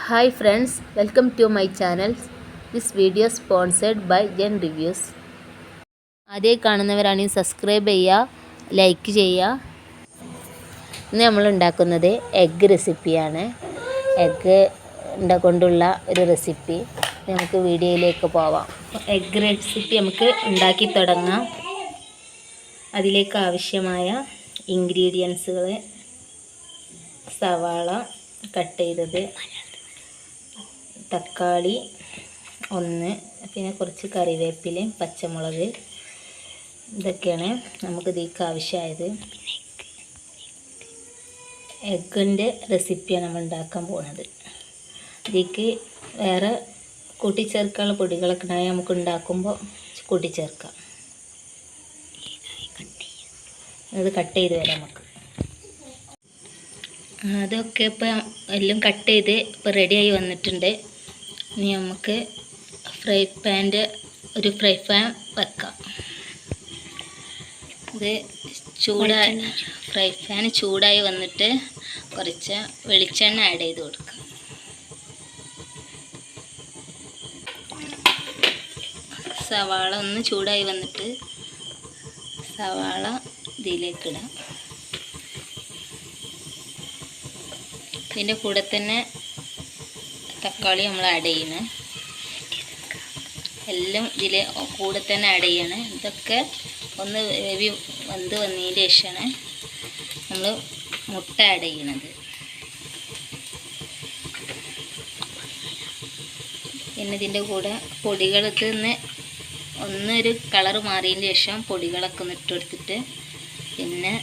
Hi friends, welcome to my channel. This video sponsored by Gen Reviews. ആദ്യമായി കാണുന്നവരാണെങ്കിൽ subscribe ചെയ്യുക, like ചെയ്യുക. ഇന്ന് നമ്മൾ ഉണ്ടാക്കുന്നത് എഗ്ഗ് റെസിപ്പിയാണ്. എഗ്ഗ് കൊണ്ടുള്ള ഒരു റെസിപ്പി. നമുക്ക് വീഡിയോയിലേക്ക് പോവാം. എഗ്ഗ് റെസിപ്പി നമുക്ക് ഉണ്ടാക്കി തുടങ്ങാം. അതിലേക്ക് ആവശ്യമായ ഇൻഗ്രീഡിയൻസുകൾ: സവാള കട്ട് ചെയ്തത്, തക്കാളി 1, പിന്നെ കുറച്ച് കറിവേപ്പിലയും പച്ചമുളക്. ഇതൊക്കെയാണ് നമുക്ക് ഇതിലേക്ക് ആവശ്യമായത്. എഗ്ഗിൻ്റെ റെസിപ്പിയാണ് നമ്മൾ ഉണ്ടാക്കാൻ പോകുന്നത്. ഇതിലേക്ക് വേറെ കൂട്ടിച്ചേർക്കാനുള്ള പൊടികളൊക്കെ ഉണ്ടായി നമുക്ക് ഉണ്ടാക്കുമ്പോൾ കൂട്ടിച്ചേർക്കാം. അത് കട്ട് ചെയ്ത് വരാം നമുക്ക്. അതൊക്കെ ഇപ്പം എല്ലാം കട്ട് ചെയ്ത് ഇപ്പോൾ റെഡിയായി വന്നിട്ടുണ്ട്. ഇനി നമുക്ക് ഫ്രൈ പാൻ വെക്കാം. ഇത് ഫ്രൈ പാൻ ചൂടായി വന്നിട്ട് കുറച്ച് വെളിച്ചെണ്ണ ആഡ് ചെയ്ത് കൊടുക്കാം. സവാള ഒന്ന് ചൂടായി വന്നിട്ട് സവാള ഇതിലേക്കിടാം. ഇതിൻ്റെ കൂടെ തന്നെ തക്കാളി നമ്മൾ ആഡ് ചെയ്യണം. എല്ലാം ഇതിൽ കൂടെ തന്നെ ആഡ് ചെയ്യണം. ഇതൊക്കെ ഒന്ന് വെന്ത് വന്നതിന് ശേഷമാണ് നമ്മൾ മുട്ട ആഡ് ചെയ്യണത്. പിന്നെ ഇതിൻ്റെ കൂടെ പൊടികളൊക്കെ ഒന്നൊരു കളറ് മാറിയതിന് ശേഷം പൊടികളൊക്കെ ഒന്ന് ഇട്ട് കൊടുത്തിട്ട് പിന്നെ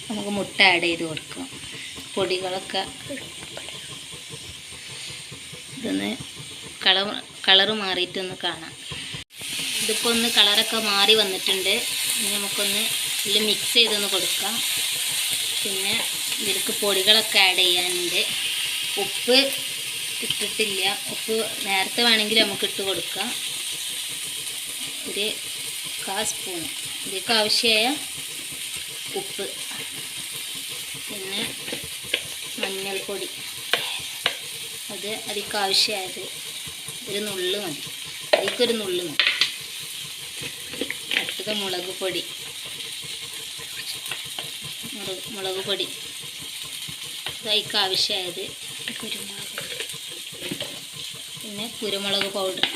നമുക്ക് മുട്ട ആഡ് ചെയ്ത് കൊടുക്കാം. പൊടികളൊക്കെ ഇതൊന്ന് കളറ് മാറിയിട്ടൊന്ന് കാണാം. ഇതിപ്പോൾ ഒന്ന് കളറൊക്കെ മാറി വന്നിട്ടുണ്ട്. ഇനി നമുക്കൊന്ന് ഇതിൽ മിക്സ് ചെയ്തൊന്ന് കൊടുക്കാം. പിന്നെ ഇതിലേക്ക് പൊടികളൊക്കെ ആഡ് ചെയ്യാനുണ്ട്. ഉപ്പ് ഇട്ടിട്ടില്ല. ഉപ്പ് നേരത്തെ വേണമെങ്കിൽ നമുക്ക് ഇട്ട് കൊടുക്കാം. ഒരു 1/4 സ്പൂൺ ഇതിലേക്ക് ആവശ്യമായ ഉപ്പ്. പിന്നെ മഞ്ഞൾപ്പൊടി അതിലേക്ക് ആവശ്യമായത് ഒരു നുള്ള് മതി. അതിലേക്കൊരു നുള്ള് മതി. അടുത്തത് മുളക് പൊടി അതിലേക്ക് ആവശ്യമായത് പിന്നെ കുരുമുളക് പൗഡർ.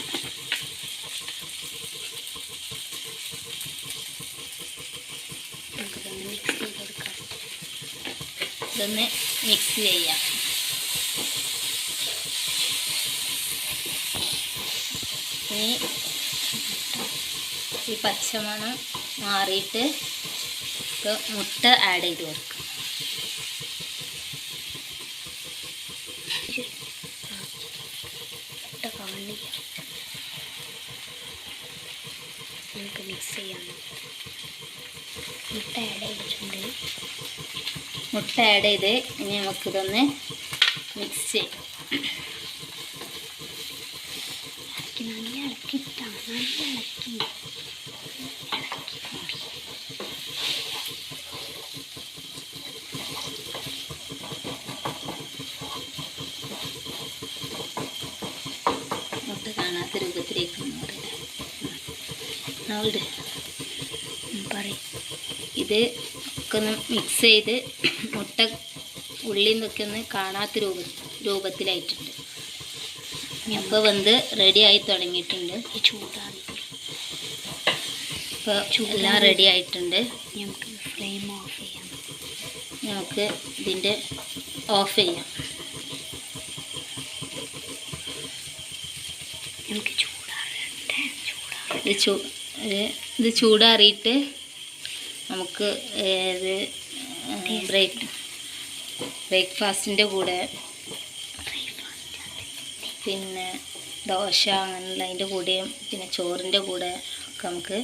ഇതൊന്ന് മിക്സ് ചെയ്യാം. ഇനി ഈ പച്ചമണം മാറിയിട്ട് മുട്ട ആഡ് ചെയ്ത് കൊടുക്കാം. നമുക്ക് മിക്സ് ചെയ്യാം. മുട്ട ആഡ് ചെയ്തിട്ടുണ്ട്. മുട്ട ആഡ് ചെയ്ത് ഇനി നമുക്കിതൊന്ന് മിക്സ് ചെയ്യാം. മുട്ട കാണാത്ത രൂപത്തിലേക്ക് ഇത് ഒക്കെ ഒന്ന് മിക്സ് ചെയ്ത് മുട്ട ഉള്ളിൽ നിന്നൊക്കെ ഒന്ന് കാണാത്ത രൂപത്തിലായിട്ടുണ്ട്. അപ്പോൾ റെഡി ആയി തുടങ്ങിയിട്ടുണ്ട്. ഇപ്പോൾ എല്ലാം റെഡി ആയിട്ടുണ്ട്. നമുക്ക് ഫ്ലെയിം ഓഫ് ചെയ്യാം. നമുക്ക് ഇതിൻ്റെ ഓഫ് ചെയ്യാം. ഇത് ചൂടാറിയിട്ട് നമുക്ക് ബ്രേക്ക്ഫാസ്റ്റിൻ്റെ കൂടെ പിന്നെ ദോശ അങ്ങനെയുള്ളതിൻ്റെ കൂടെയും പിന്നെ ചോറിൻ്റെ കൂടെ ഒക്കെ നമുക്ക്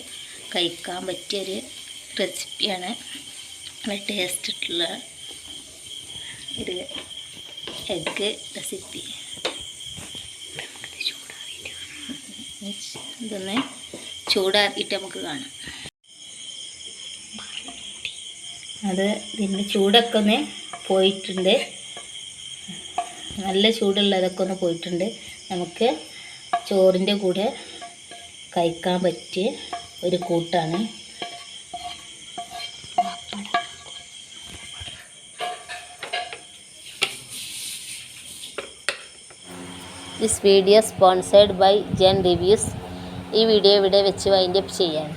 കഴിക്കാൻ പറ്റിയൊരു റെസിപ്പിയാണ്. നല്ല ടേസ്റ്റുള്ള ഒരു എഗ്ഗ് റെസിപ്പി. ഇതൊന്ന് ചൂടാറിയിട്ട് നമുക്ക് കാണാം. ഇതിൻ്റെ ചൂടൊക്കെ ഒന്ന് പോയിട്ടുണ്ട്. നല്ല ചൂടുള്ളതൊക്കെ ഒന്ന് പോയിട്ടുണ്ട്. നമുക്ക് ചോറിൻ്റെ കൂടെ കഴിക്കാൻ പറ്റിയ ഒരു കൂട്ടാണ്. This video sponsored by Gen Reviews. ഈ വീഡിയോ ഇവിടെ വെച്ച് വൈൻഡപ്പ് ചെയ്യാം.